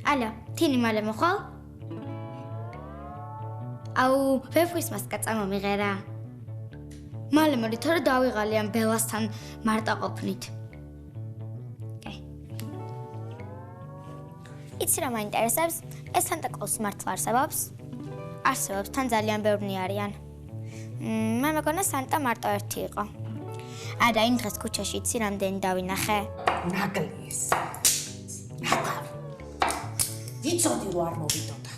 ალო, თინი მალე მოხვალ? აუ, ვეფხვის მასკა წამომიღერა. მალე მოდი, თორე დავიღალი ამ ბელასთან მარტა ყოფნით. იცი რა მაინტერესებს? ეს სანტა-კლაუსი მართლა არსებობს? არსებობს, თან ძალიან ბევრნი არიან. მე მეგონა სანტა მარტო ერთი იყო. არა, იმ დღეს ქუჩაში იცი რამდენი დავინახე? ნაგლის. ვიცოდი რომ არ მოვიდოდა.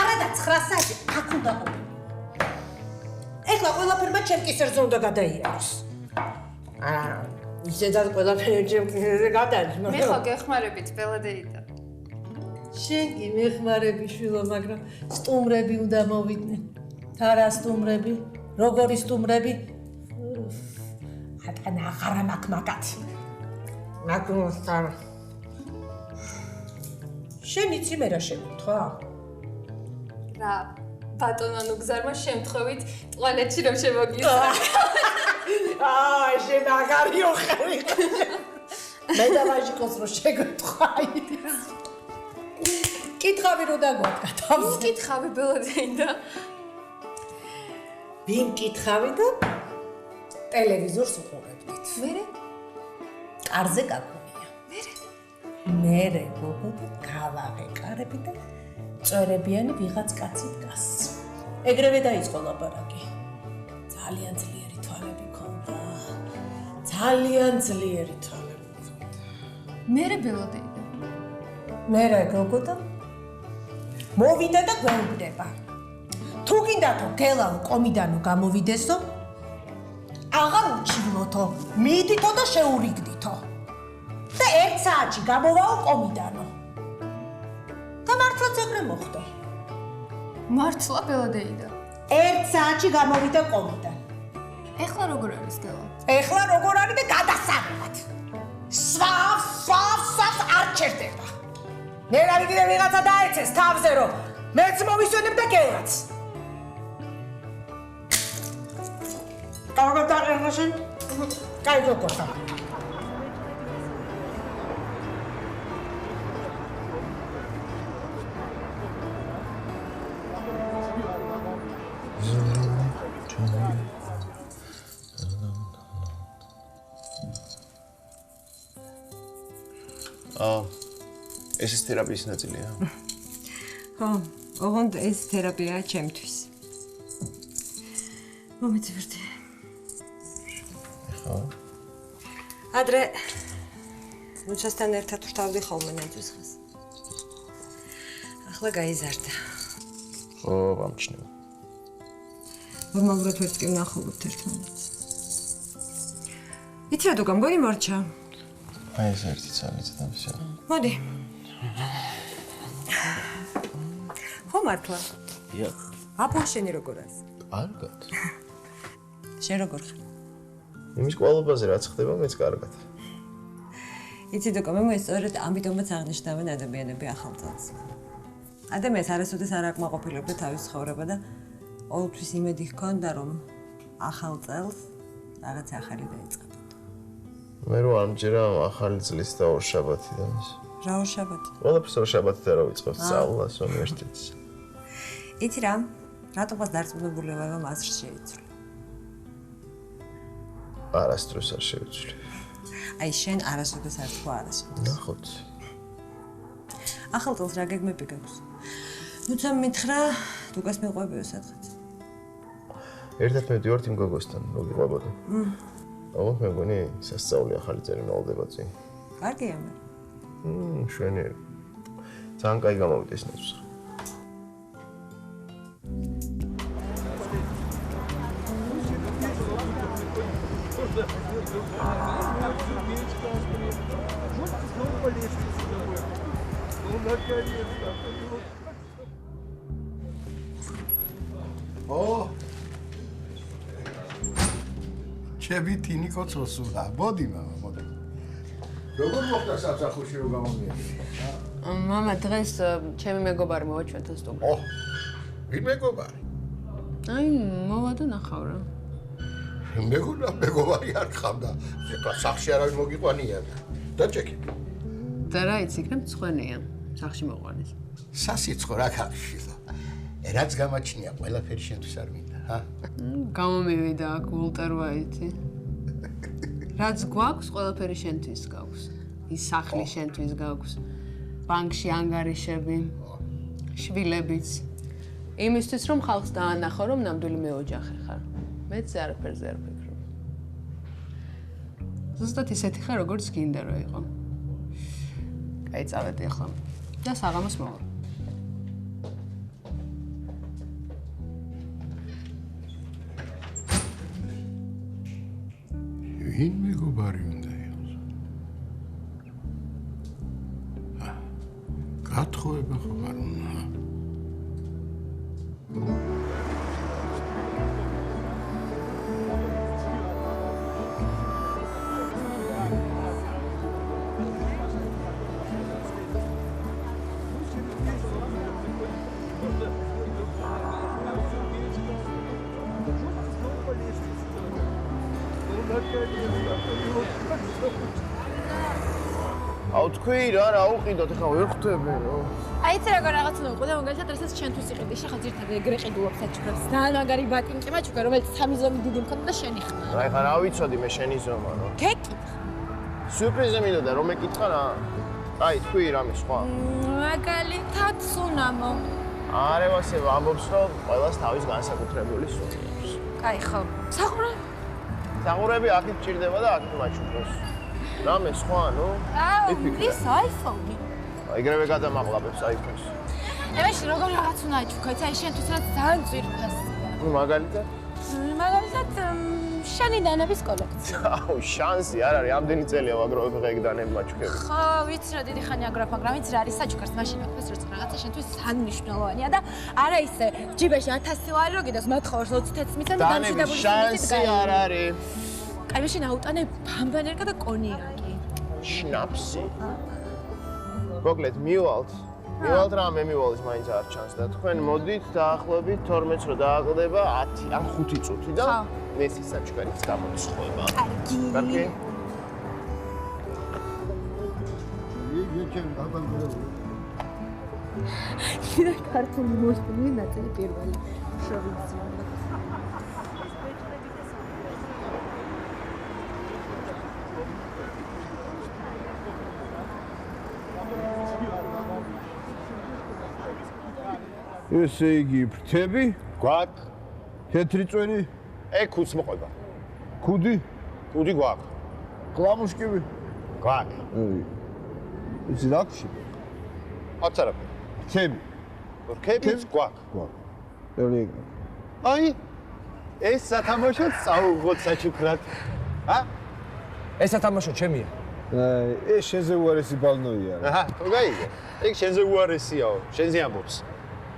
არადა 9 საათი აქ უნდა ყოფილიყო. ეხლა ყველაფერმა ჩემ კისერზე უნდა გადაიაროს. ისედაც ყველაფერი ჩემ კისერზე გადადის, მე ხო გეხმარებით ბელადეიდა. შენ კი მეხმარები შვილო, მაგრამ სტუმრები უნდა მოვიდნენ. თარა სტუმრები, როგორი სტუმრები? ატან აღარა მაქვს მაგათი. მაგუსთან. შენ იცი მე რა შემოთქვა? რა, ბატონო ნუგზარმა შემთხვევით ტუალეტში რომ შემოგიძრა. შენ აღარიო ხარ. მე დავაჟიკოს რომ შეგეთქვა. კითხავი რო დაგვაქვს თავზე. კითხავი ბელადეიდა. ვინ კითხავი და ტელევიზორს უყურებდით. მერე? კარზე გაგონია. მერე გოგო და გავაღეკარები და წვერებიანი ვიღაც კაცი დგას. ეგრევე დაიწყო ლაპარაკი. ძალიან ძლიერი თვალები ქონდა. ძალიან ძლიერი თვალები ქონდა. მერე ბელადეიდა. მერე გოგო და მოვიდა და გვეუბნება. თუ გინდათო გელავ კომიდანო გამოვიდესო, აღარ უჩივლოთო, მიდითო და შეურიგდითო. და 1 საათში გამოვაო კომიდანო. და მართლაც ეგრე მოხდა. მართლა ბელადეიდა. 1 საათში გამოვიდა კომიდან. ეხლა როგორ არის გელა? ეხლა როგორ არის და გადასაღებად. სვავ არ ჩერდება. მე რა ვიგიდე ვიღაცა დაეცეს თავზე რომ მეც მოვისვენებ და გელაც. კარგად დაყენაშენ? კაი გოგოთა. ეს ის თერაპიის ნაწილია? ხო, ოღონდ ეს თერაპიაა ჩემთვის. მომეცევერდი. ხო. ადრე მუჩასთან ერთად ვშთავდი ხოლმე ნაძვისხას. ახლა გაიზარდა. ხო, ვამჩნევ. ნორმალურად ვერც კი ვნახულობთ ერთმანეთს. იცი რა თუ გამგონი მორჩა? აი ეს ერთი წამიცა და всё. მოდი. ხო მართლა. დიახ. აბა შენი როგორ არის? კარგად. შენ როგორ ხარ? იმის კვალობაზე რაც ხდება მეც კარგად. იცი დოკო მე სწორედ ამიტომაც აღნიშნავენ ადამიანები ახალ წელს. ადამიანს არასოდეს არ აკმაყოფილებდა თავის ცხოვრება და ყოველთვის იმედი ჰქონდა რომ ახალ წელს რაღაც ახალი დაიწყებოდა. მე რო ამჯერა ახალი წლის და ორშაბათიდან ის. რა ორშაბათი? ყველაფერს ორშაბათიდან რო ვიწყებთ სწავლას უნივერსიტეტში. იცი რა? რატომაც დარწმუნებულებაა რომ აზრს შეიცვლი. არასდროს არ შევიცვლი. აი შენ არასოდეს არ თქვა არასოდეს. ნახოთ. ახალ წელს რა გეგმები გაქვს? ნუცა მითხრა დუკას მეყვებიო სადღაც. ერთად მივდივართ იმ გოგოსთან, მოგიყვებოდა. ოღონდ მე მგონი სასწაული ახალი წელი მოვდება წინ. კარგია მე. შვენიერი. ძალიან კაი გამოვიდა ეს ნაცვლი. ჩემი თინი კოცოსულა. მოდი მამა, მოდი. როგორ მოხდა სამსახურში რომ გამომიერთე? მამა დღეს ჩემი მეგობარი მოვა ჩვენთან სტუმრად. ოჰ. ვინ მეგობარი? აი, მოვა და ნახავ რა. მეგობარი არ ხამდა. ეხლა სახში არავინ მოგიყვანია. დაჭექი. და რა იცი, იქნებ მწვენეა. სახში მოყვანის. სასიცხო რა ქახშილა. რაც გამაჩნია, ყველაფერი შენთვის არ მინდა, ჰა? გამომივიდა აქ ვოლტერ ვაიტი. რაც გვაქვს, ყველაფერი შენთვის გაქვს. ის სახლი შენთვის გაქვს. ბანკში ანგარიშები, შვილებიც. იმისთვის რომ ხალხს დაანახო, რომ ნამდვილი მეოჯახე ხარ. მეც არაფერზე არ ვფიქრობ. ზუსტად ისეთი ხარ, როგორც გინდა რომ იყო. კაი, წავედი ახლა. და საღამოს მოვა. ვინ მეგობარი უნდა იყოს? გათხოვება ხო არ უნდა? აუ თქვი რა უყიდოთ ახლა ვერ ხვდები რა. აი ეს როგორ რაღაც უნდა უყო და მაგალითად რასაც ჩვენთვის იყიდი, შეხა ძირთადად ეგრე ყიდულობ საჩუქრებს. ძალიან მაგარი ბატინკი მაჩუქა, რომელიც 3 ზომი დიდი მქონდა და შენი ხმა. რა ეხლა რა ვიცოდი მე შენი ზომა რა. გეკითხ. სიურპრიზი მინდოდა რომ ეკითხა რა. აი თქვი რამე სხვა. მაგალითად სუნამო. არევასე ვამბობს რომ ყველას თავის განსაკუთრებული სუნი აქვს. კაი ხო. საყურე. საღურები აქეთ ჭირდება და აქეთ მაჩუქოს. რამე სხვა ნუ? ის iPhone-ი. ეგრევე გადამაყლაბებს iPhone-ს. ემაში როგორ რაღაც უნდა აჩუქო, აი შენთვის რაც ძალიან ძვირფასია. ნუ მაგალითად? მაგალითად შენი დანების კოლექცია. აუ შანსი არ არის, ამდენი წელია ვაგროვებ ეგ დანები მაჩუქები. ხო, ვიცი რა დიდი ხანი აგროვებ, მაგრამ ვიცი რა არის საჩუქარს მაშინ აქვს როცა რაღაცა შენთვის სანმნიშვნელოვანია და არა ისე ჯიბეში 1000 ლარი რო გიდოს მათ ხოვარს 20 მიცან და დანების შანსი არ არის. აი მაშინ აუტანე ბამბანერკა და კონიაკი. შნაფსი. მოკლედ მივალთ რამე მივალის მაინც არ ჩანს და თქვენ მოდით დაახლოებით 12-ს რო დააკლდება 10 ან 5 წუთი და მესის საჩუქარიც გამოსხება. კარგი. კიდე ქართული მოსწონი ნაწილი პირველი შოვიცია. ესე იგი ფრთები? გვაქვს. თეთრი წვენი? ქუდს მოყვება. ქუდი? ქუდი გვაქვს. კლამუშკები? გვაქვს. ისი რა გში? აცარაფერი. ფრთები? ფრთებიც გვაქვს. გვაქვს. აი ეს სათამაშოც წაუღოთ საჩუქრად. ეს სათამაშო ჩემია. ეს შენზე უარესი ბალნოია რა. აჰა, თუ გაიგე. ეგ შენზე უარესიაო, შენზე ამბობს.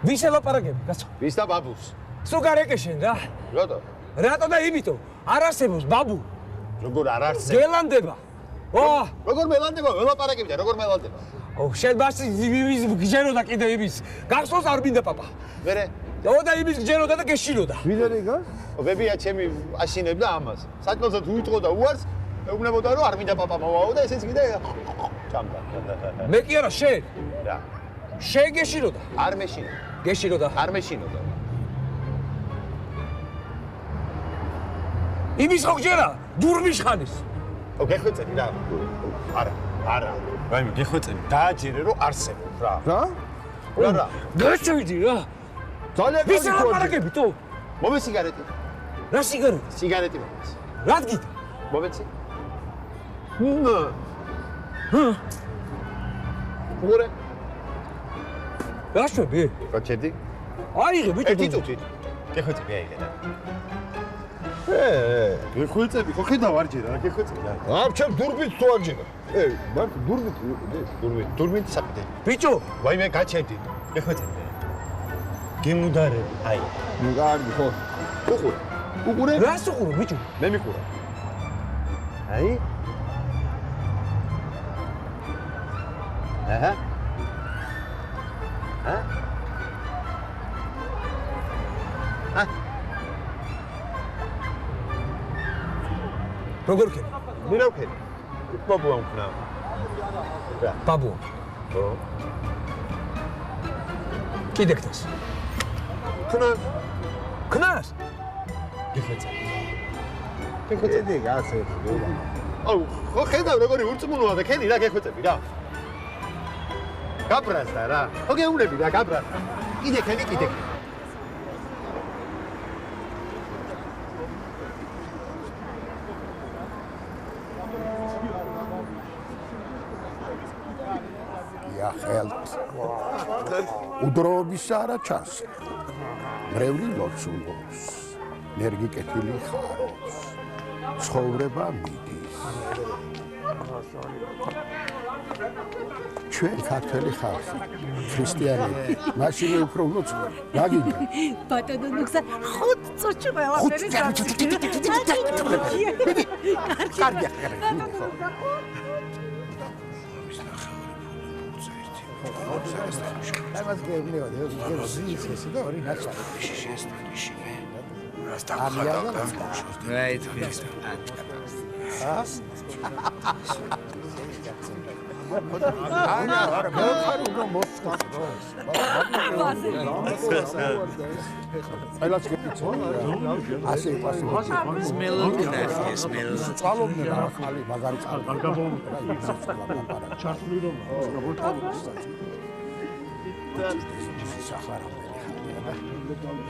ვის ელაპარაკები, კაცო? ვის და ბაბუს? სულ გარეკე შენ რა. რატო? რატო და იმიტომ? არ არსებობს ბაბუ. როგორ არ არსებობს? გელანდება. როგორ მელანდება? ველაპარაკები და როგორ მელანდება? შენ ბასი იმის გჯეროდა კიდე იმის. გახსოვს არ მინდა პაპა. მერე? და იმის გჯეროდა და გეშილოდა. ვიდრე გას? ვებია ჩემი აშინებდა ამას. საჭმელსაც უიტყო და უარს, ეუბნებოდა რომ არ მინდა პაპა მოვაო და ესეც კიდე ჩამდა. მე კი არა შენ. რა? შენ გეშილოდა. არ მეშინოდა. გეშილოდა. არ მეშინოდა. იმის ხო გჯერა? დურმიშ ხანის. გეხვეწები რა. არა. რაიმე გეხვეწები. დააჯერე რომ არსებობს რა. რა? რა. გაშევიდი რა. ძალიან ვის ელაპარაკები თუ? მომე სიგარეტი. რა სიგარეტი? სიგარეტი მომეს. რა გიდა? მომეცი. უღურე. რა შვები? გაჩერდი? აიღე ბიჭო. ერთი წუთით. გეხვეწები აიღე და. გეხვეწები, ხო ხედავ არ ჯერა, გეხვეწები რა. ამ ჩემ დურბით თუ არ ჯერა. მაგ დურბით საკიდე. ბიჭო, ვაიმე გაჩერდი. გეხვეწები. გემუდარები. აი. კარგი ხო. უყურე. უყურე? რას უყურო ბიჭო? მე მიყურე. აი. აჰა. როგორ ხე? მე რა ვქენი? ბაბუა ვქნა. ბაბუ. კიდე ქნას. ქნას? ედი გასე. აუ, ხო ხედავ როგორი ურწმუნოა და ქენი რა გეხვეწები რა. გაბრაზდა რა. ხო გეუბნები რა, გაბრაზდა. კიდე ქენი. ხელთ უდროობის არა ჩანს მრევლი ლოცულობს ნერგი კეთილი ხარობს ცხოვრება მიდის ჩვენ ქართველი ხალხი ქრისტიანები მაშინ უფრო ლოცვა რა გინდა ბატონო ნუგზა 5 წუთში ყველაფერი კარგია Además que yo sí, sí, no, ni nada. Right.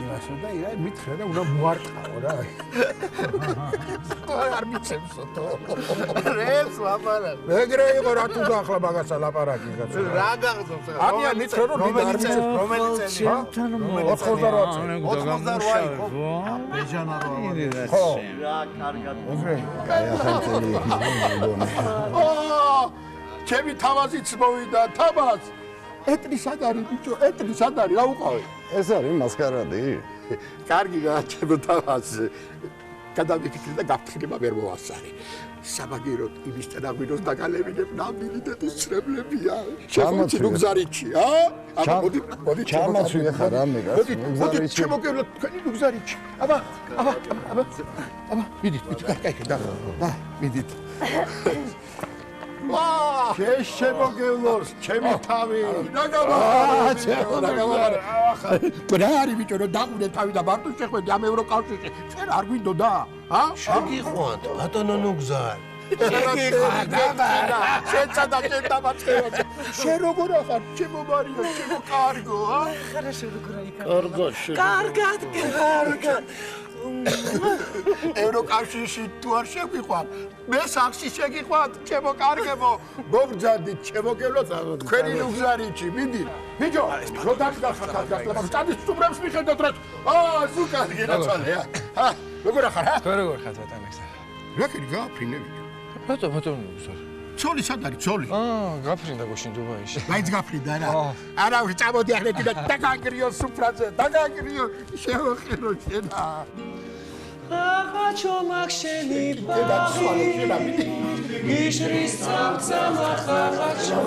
იმასო და ირა მითხრა და უნდა მოარტყაო რა. არ მიცემსო თო. რებს ლაპარაკი. მეგრე იყო რა თუ ახლა მაგასა ლაპარაკი კაცო. რა გახსოვს? ამია მითხრა რომ არ მიცემს. რომელიც წელი? 88 იყო. ბეჟანა რა. ხო. რა კარგად. კაი ახალწელი მოგონე. ჩემი თავაზიც მოვიდა თამას. ეტრი სად არის ბიჭო? ეტრი სად არის? რა უყავი? ეს არის მასკარადი. კარგი გააჩენო თავს. გადავიფიქრე და გაფრთხილება ვერ მოასწარი. საბაგიროთ იმის წინაგვინოს დაგალევინებ ნამდვილი დედისწრებლებია. შემოწი ნუგზარიჩი, აბა მოდი ჩამაცვი ახლა რამე გას ნუგზარიჩი. შემოგევლოთ თქვენი ნუგზარიჩი. აბა მიდით, კაი, და მიდით. შემოგევლოს, ჩემი თავი. დაგავარ. რა არის ბიჭო, რომ დაყუნე თავი და მარტო შეხვედი ამ ევროკავშირში. შენ არ გვინდოდა? შეგიყვანთ, ბატონო ნუგზარ. შეცა და შენ დამაწყევად. შენ როგორ ახარ? ჩემო მარიო, ჩემო კარგო, Хорошо, როგორ იქა? კარგად. ევროკავშირში თუ არ შეგვიყვან, მე სახში შეგიყვანთ, ჩემო კარგებო. მოგბრძანდით, შემოგევლოთ თქვენი ნუგზარიჩი, მიდი. ბიჭო, რო დაგდახათ გასლება, სტადის სტუმრებს მიხედოთ რა. სულ კარგი რაცვალე. როგორ ახარ? როგორ ხარ ბატონო? რა კიდე გააფრინე ბიჭო. ბატონო ნუგზარ. ცოლი სად არის ცოლი? გაფრინდა გუშინ დუბაიში. მაინც გაფრინდა რა. არა, წამოდი ახლა კიდე დაგაგრიო სუფრაზე, დაგაგრიო შევახერო შენა. აღაჩო მაგშენი და ცვალე შენა მიდი. გიშრის წამწამა ხაღაჩო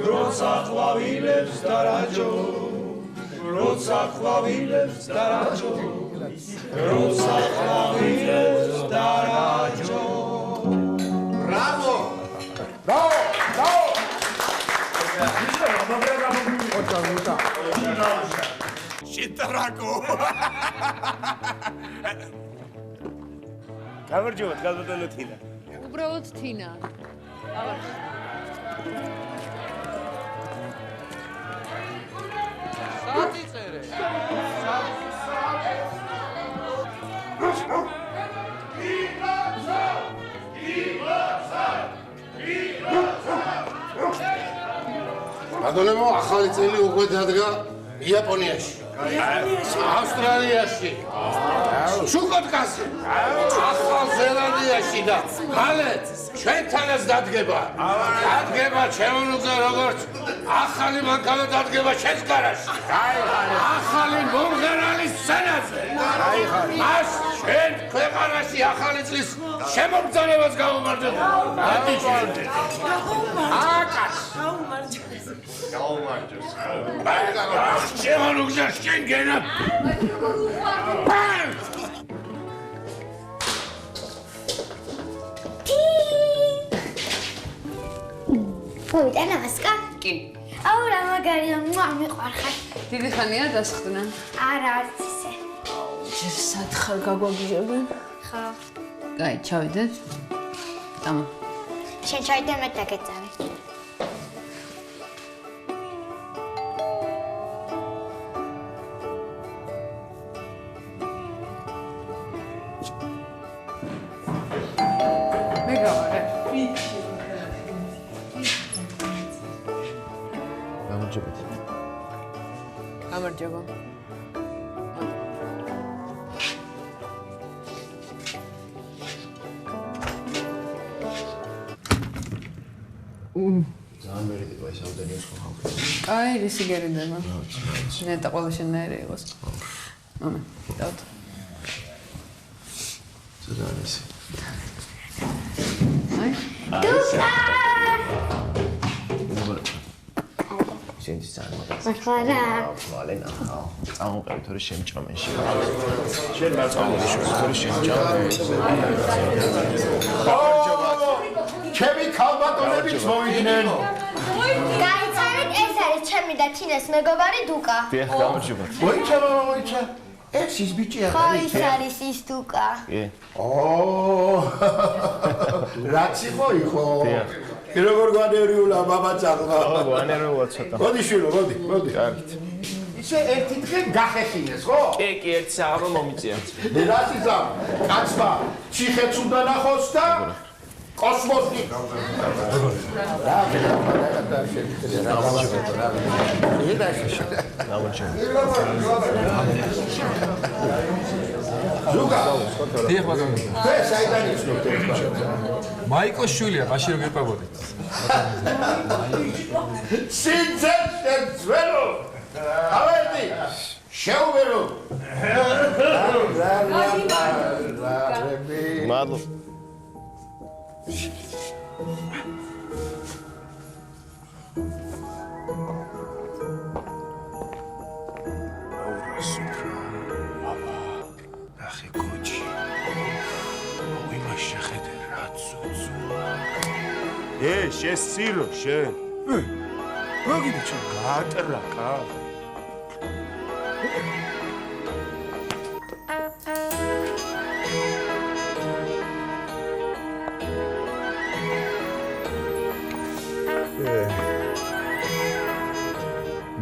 როცა ყვავილებს დარაჯო როცა ყვავილებს დარაჯო როცა ყვავილებს დარაჯო Bravo! შიტრაკო. გამარჯობა, გალბატონო თინა. უბრალოდ თინა. საწიწერე. ბატონებო, ახალი წელი უკვე დადგა იაპონიაში. ავსტრალიაში. შუქოდ გასე. ახალ ზელანდიაში და მალე ჩვენთანაც დადგება. დადგება ჩემონუგზე როგორც ახალი მანქანა დადგება ჩვენს გარაჟში. ახალი მომღერალის სცენაზე. მას ჩვენ ქვეყანაში ახალი წლის შემოგზავნებას გავუმარჯოთ. აკაც. გაუმარჯოს. ჩემონუგზე შენ გენა. მოვიტანა მასკა? კი. აუ რა მაგარია, მიყვარხარ. დიდი ხანია დასხდნა. არა, არც ისე. ჯერ სათხარ გაგვაგიჟებენ? ხო. კაი, ჩავიდეთ. ამა. შენ ჩაიდე მე დაგეწავე. მე გავარე. გამარჯობა. ძალიან მერიდება ეს აუდენია სხვა ხალხი. კაი, რისი გერიდება? ნეტა ყველა შენაირი იყოს. ამა, დავთ. ძალიან ისე. აი. დუკა! შენთვის ძალიან მაგარი. მართლა? მალე ნახავ. წამოყევი თორე შემჭამენში. შენ მაწამოდი თორე შემჭამენ. ჩემი ქალბატონებიც მოვიდნენ. გაიცანით, ეს არის ჩემი და თინეს მეგობარი დუკა. დიახ, გამარჯობა. მოიცა მამა მოიცა. ეს ის ბიჭი ხო, არის. ის არის ის დუკა. კი. რაც იყო. კი როგორ გვანერიულა მამაცაღლა. გვანერიულა ცოტა. მოდი შვილო, მოდი. კარგით. ისე ერთი დღე გახეხინეს, ხო? კი, ერთი საღამო მომიწია. რაც ისა, კაცმა ციხეც უნდა ნახოს და კოსმოსი. ზუგა. დიახ ბატონო. საიდან იცნობთ ეს ბატონო? მაიკოს შვილია, მაშინ რო გიყვებოდით. სინცეცველო. ავედი. შეუბერო. მადლობა. ნახე კოჩი. იმაში შეხედე რა ცუცუა. შენ სირო შენ. მოგიდე ჩა გაატრაკა.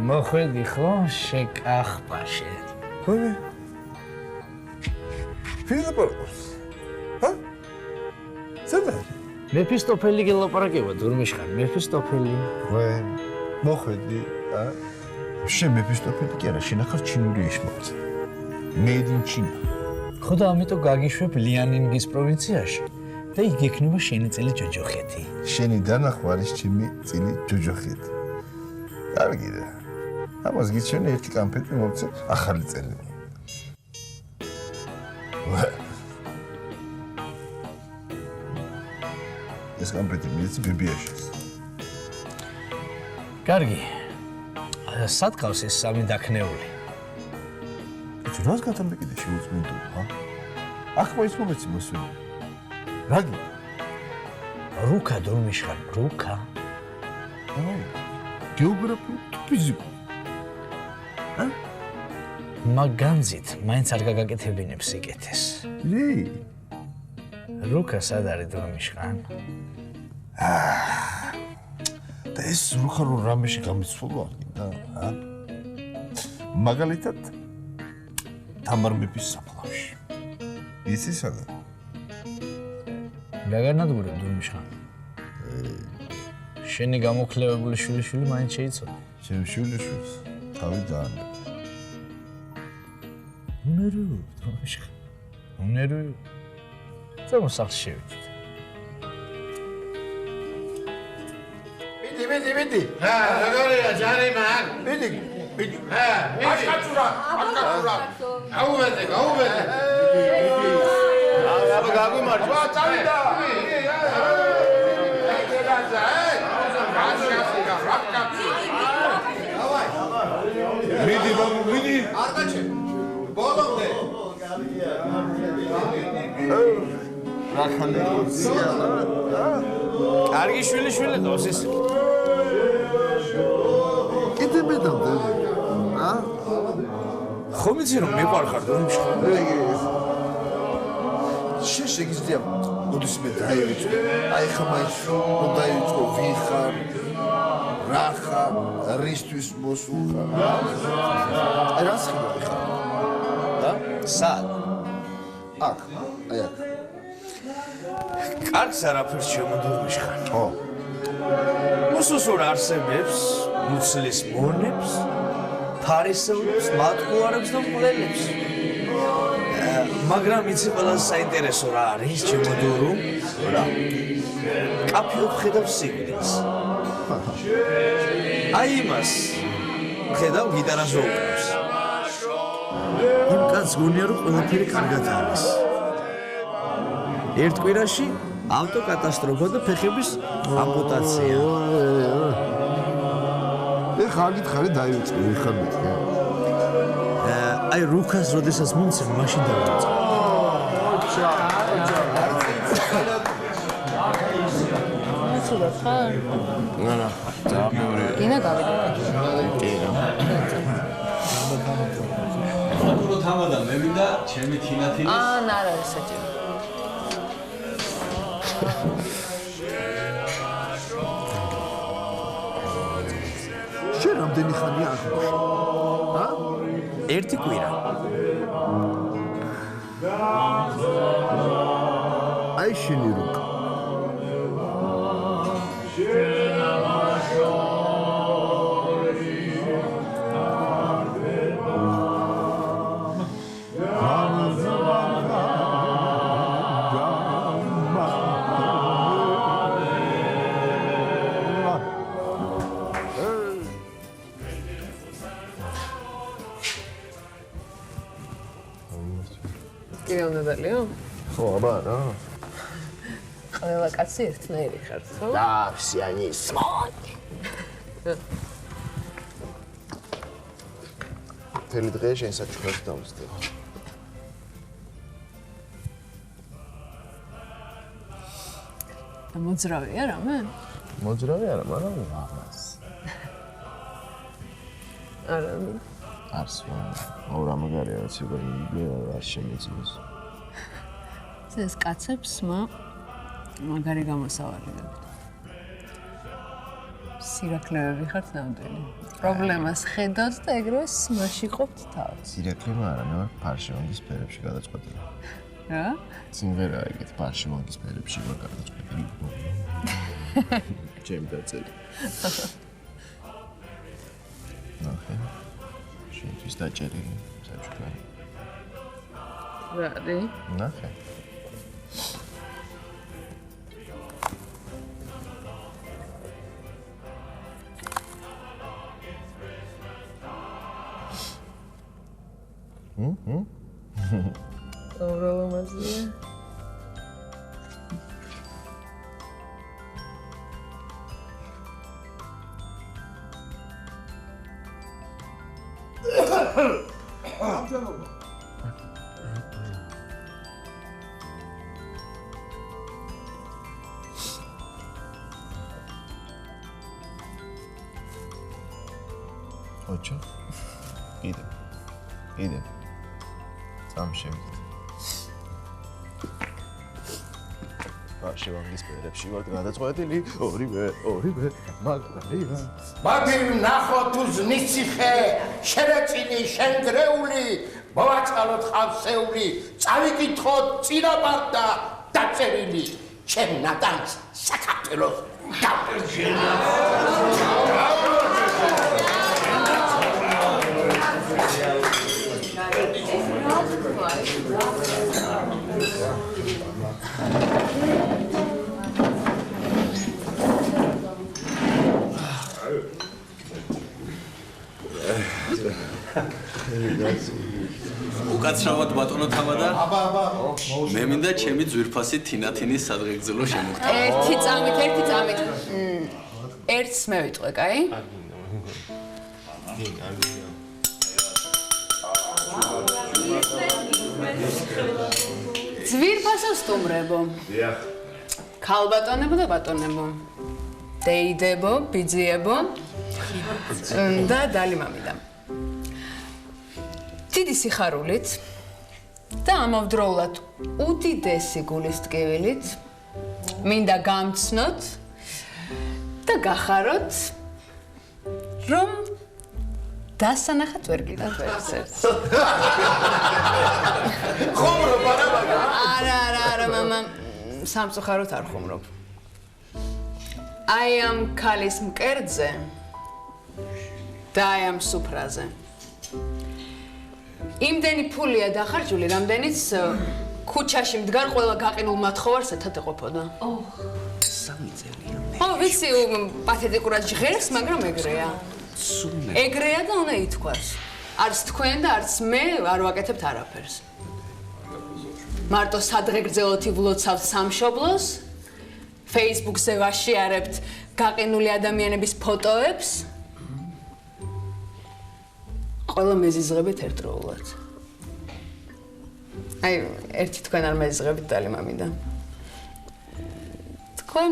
მოხვედი ხო შეკახპაშე. ხომ? ფილიპოს. ჰა? ზედა. მეფისტოფელი გელაპარაკება დურმიშხან, მეფისტოფელი. ვენ. მოხვედი, ა? შენ მეფისტოფელი კი არა, შენ ახალ ჩინური ისმოწე. Made in China. ხო და ამიტომ გაგიშვებ ლიანინგის პროვინციაში და იქ ექნება შენი წელი ჯოჯოხეთი. შენი დანახვა არის ჩემი წილი ჯოჯოხეთი. კარგია. ამას გიჩვენე ერთი კამფეტი მოვცე ახალი წელი. ეს კამფეტი მიეცი ბიბიაში. კარგი. სად ყავს ეს სამი დაქნეული? რას გათამბეკიდე შეუწმენდო, ხა? ახლა ის მომეცი მოსვენი. რაგი? რუკა დურმიშხან, რუკა. აი. გეოგრაფია ფიზიკა. ა? მაგანძით, მაინც არ გაგაკეთებინებს იკეთეს. ლი. რუკა სად არის დურმიშხან? და ეს რუხა რო რამეში გამიცვალო არ გინდა, ა? მაგალითად თამარ მეფის საფლავში. იცი საგან? გაგანადგურებ დურმიშხან. შენი გამოკლევებული შვილიშვილი მაინც შეიცვალა. ჩემ შვილიშვილს თავი დაანებე. ნერვი, დურმიშხან. ნერვი წამოსახლში შევიდეთ. მიდი. როგორია ჯარიმა? მიდი. აშკაცურა. გაუვედე. აბა გაგვიმარჯვა. ვა, წავიდა. მიდი ბაბუ, მიდი. არ გაჩე. ბოლომდე. რა ხალხია? კარგი შვილი ყავს ეს. კიდე მეტამდე. ხომ იცი რომ მეყარხარ რომში? შეგიძლია მოდის მე დაივიწყო. აი ხა მაინც რომ დაივიწყო ვინ ხარ? რა ხარ? რისთვის მოსულხარ? აი რას ხარ? სად? აქ, აი აქ. კარგს არაფერს შემოდურმიშ ხარ. ხო. უსუსურ არსებებს, მუცლის მონებს, ფარისევლებს, მატყუარებს და მკვლელებს. მაგრამ იცი ყველაზე საინტერესო რა არის შემოდურუ? რა? კაფე ხედავ სიგნალს. აი იმას ხედავ გიტარას უკრავს. იმ კაცს გონია რომ ყველაფერი კარგად არის. ერთ კვირაში ავტოკატასტროფა და ფეხების ამპუტაცია. ეხლა გითხარი დაივიწყე, ხარ მეთქე. აი რუქას როდესაც მომცემ მაშინ დავიწყე. მიცუდოთ ხარ? არა, ძაღლი. გინა გავიდე. აკურო თამადა მე მინდა ჩემი თინათინის არ არის საჭირო. შენ რამდენი ხანია აქ? ერთი კვირა. აი შენი რუკა. კიდევ უნდა დალიო? ხო, აბა რა. ყველა კაცი ერთნაირი ხართ, ხო? და სიანი სმოki. თელი დღე შენ საჩუქრებს დავსდებ. მოძრავია რამე? მოძრავი არა, მაგრამ ვაღას. არა. არსვა. ორ ამგარია, რაც უკვე რა შემეძლოს. ეს კაცებს მაგარი გამოსავალი გაქვთ. სირაქლეები ხართ ნამდვილი. პრობლემას ხედავთ და ეგრევე სმაში ყოფთ თავს. სირაქლემა არა, მე ვარ ფარშევანგის ფერებში გადაწყვეტილი. რა? სიმღერაა ეგეთ ფარშევანგის ფერებში ვარ გადაწყვეტილი. ჩემი დაწერილი. ნახე. შენთვის დაჭერილი საჩუქარი. რა არის? ნახე. Უროლომაზია. ოჩო. კიდე. წამშევიდეთ. ფარშევანგის ფერებში ვარ გადაწყვეტილი, ორივე, მაგრია. მაგინ ნახო თუ ზნიციხე, შერეწინი, შენგრეული, მოვაწყალოთ ხავსეული, წავიკითხოთ წინაპარდა დაწერილი, ჩემ ნატანს საქართველოს დაბრჯენა. უკაცრავად ბატონო თამადა. მე მინდა ჩემი ძვირფასი თინათინის სადღეგრძელო შემოგტა. ერთი წამით. ერთს მე ვიტყვე, კაი? ძვირფასო სტუმრებო. დიახ. ქალბატონებო და ბატონებო. დეიდებო, ბიძიებო და დალიმამიდა. დიდი სიხარულით და ამავდროულად უდიდესი გულის ტკივილით მინდა გამცნოთ და გახაროთ, რომ დასანახად ვერ გიდათ ვერცერთს. ხუმრობ არა? არა, მამა, სამწუხაროდ არ ხუმრობ. აი ამ ქალის მკერდზე და აი ამ სუფრაზე. იმდენი ფულია დახარჯული, რამდენიც ქუჩაში მდგარ ყველა გაყინულ მათხოვარს ერთად ეყოფოდა. სამი წელია. ვიცი, პათეტიკურად ჟღერს, მაგრამ ეგრეა. ეგრეა და უნდა ითქვას. არც თქვენ და არც მე არ ვაკეთებთ არაფერს. მარტო სადღეგრძელოთი ვლოცავთ სამშობლოს, Facebook-ზე ვაშიარებთ გაყინული ადამიანების ფოტოებს. ყველა მეზიზღებით ერთდროულად. აი, ერთი თქვენ არ მეზიზღებით დალიმამიდა. თქვენ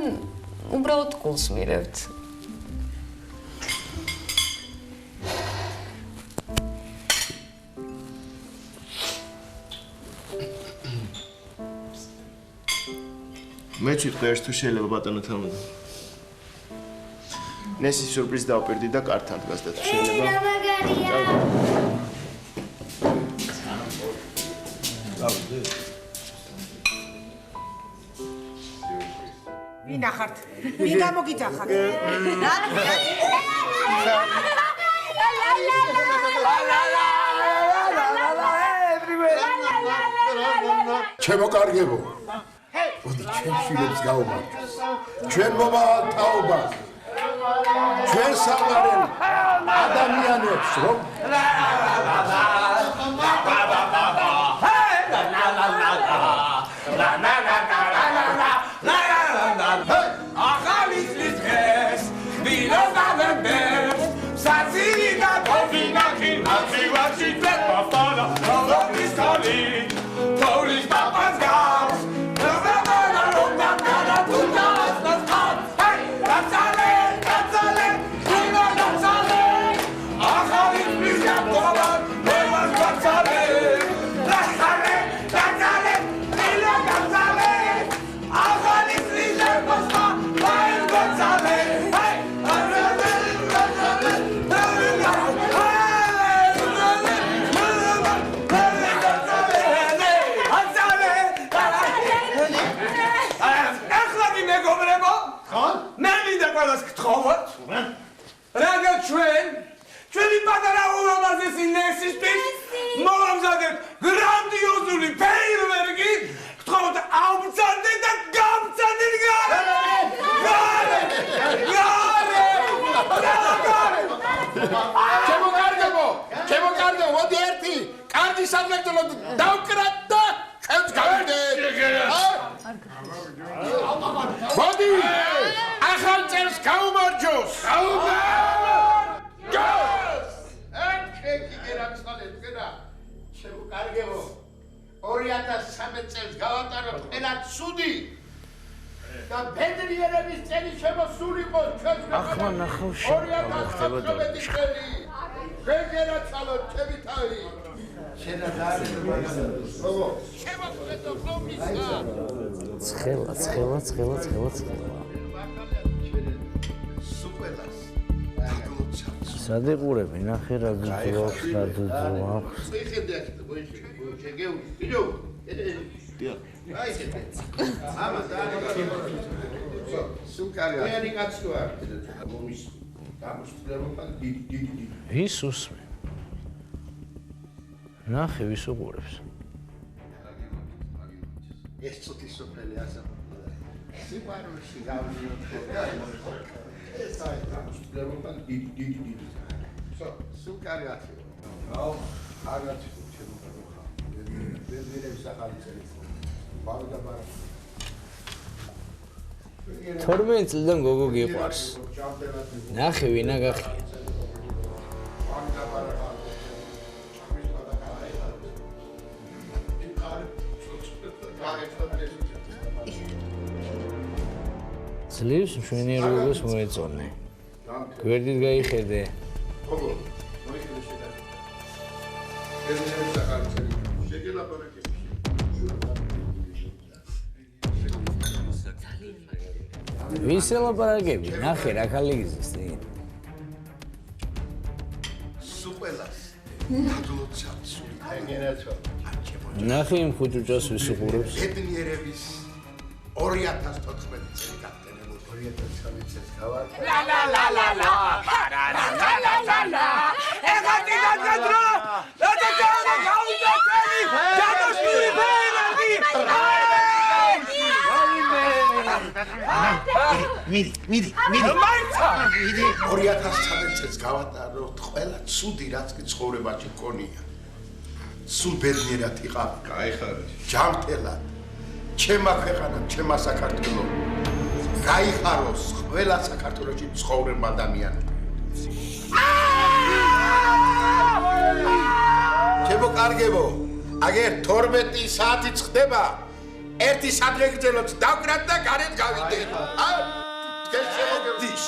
უბრალოდ გულს მირევთ. მე ვიტყვი ერთ თუ შეიძლება ბატონო თამადა. ნესის სიურპრიზი დავპირდი და კართან დგას და თუ შეიძლება. ვინ ახართ? ვინ გამოგიძახართ? ჩემო კარგებო. მოდი ჩვენ შვილებს გავუმარჯოს. ჩვენ მომავალ თაობას. ჩვენ საყვარელ ადამიანებს რომ ჩვენი პატარა ულამაზესი ნესისთვის მოვამზადეთ გრანდიოზული ფეირვერკი, გთხოვთ აუბრძანდეთ და გამბრძანდეთ ჩემო კარგებო, მოდი ერთი კარგი სადღეგრძელო დავკრათ და ჩვენც გავიდეთ. მოდი ახალ წელს გავუმარჯოს. ჩემო კარგებო, 2013 წელს გავატაროთ ყველა ცუდი და ბედნიერების წელი შემოსულიყო ჩვენს მეფეებს. 2019 წელი ვეგერაცალოთ ჩემი თავი. შემოგვედო ფლომისგა. ცხელა. სუპელას. სადიყურები ნახე რა გიძვავს და ძვავს. წიხედე ახლა შეგეუ. ვიდეო. დიახ. აი ესე. ამა და სუკარია. მე ნიკაცო არ. მომის გამოსწრებულთან დიდი. ვის უსმენ? ნახე ვის უყურებს. ეს ცოტი სოფელი ასე. სიყვარულში გავიოთ. ეს აი ტრანსპორტებთან დიდი. სულ კარგად. აუ, კარგად შემოგხარ. ბერბერების ახალი წელი. ბარდაბარა. 12 წლიდან გოგო გიყვარს. ნახე ვინა გახია. ძლივს მშვენიერობას მოეწონე. გვერდით გაიხედე. ვის ელაპარაკები? ნახე რა ქალი გიზის წინ. სუპელას. დადლოცავს. ეგენაცო. ნახე იმ ხუჭუჭას ვის უყურებს. ბედნიერების 2014 წელი გაგტენებულ 2013 წელს გავარ. ეხა დიდად გადრო! და გავა გავიდოქები! ჯადოსნური ბერანდი! მიდი. მაიცა! მიდი 2013 წელს გავატარო ყველა ცუდი რაც კი ცხოვრებაში მქონია. სულ ბედნიერად იყავ. გაიხარეთ. ჯანმრთელად. ჩემმა ქვეყანა, ჩემმა საქართველო. გაიხაროს ყველა საქართველოში ცხოვრება ადამიანები. ჩემო კარგებო, აგერ 12 საათი ხდება. ერთი სადღეგრძელოც დავკრათ და გარეთ გავიდეთ. თქვენ შემოგევდით.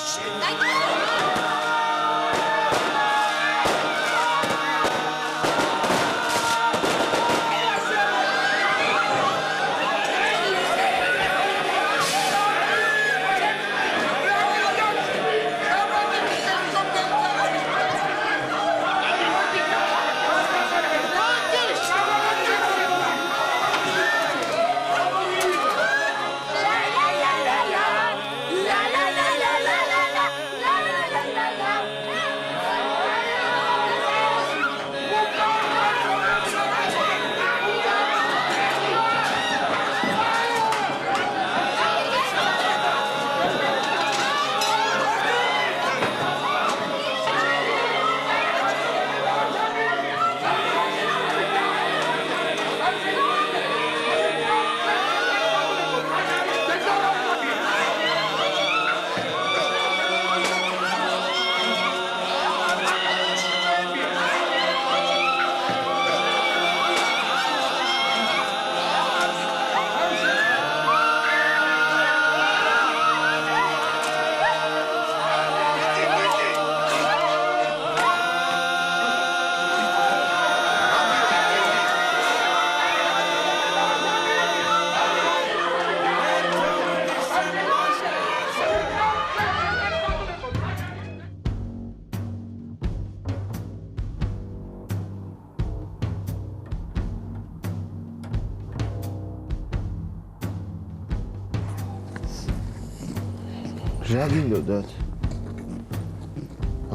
რა გინდოდათ?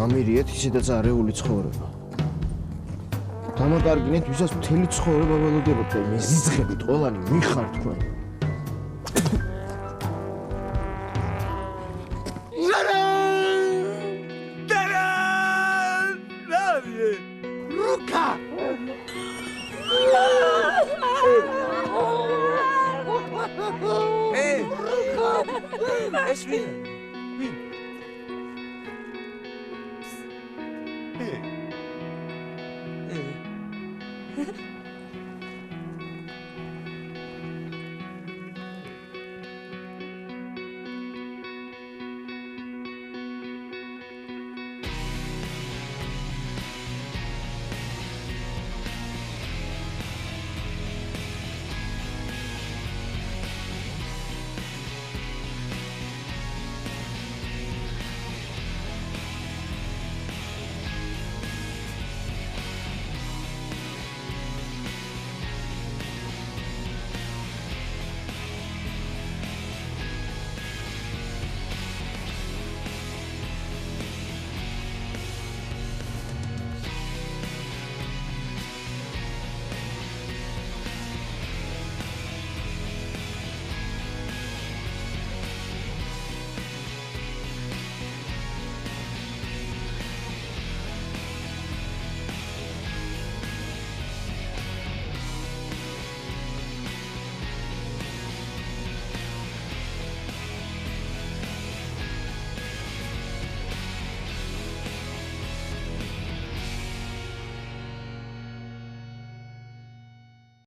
ამირიეთ ისედაც არეული ცხოვრება. დამაკარგინეთ, ვისაც მთელი ცხოვრება ველოდებოდ და მეზიძღებით ყველანი მიხარ თქვენ.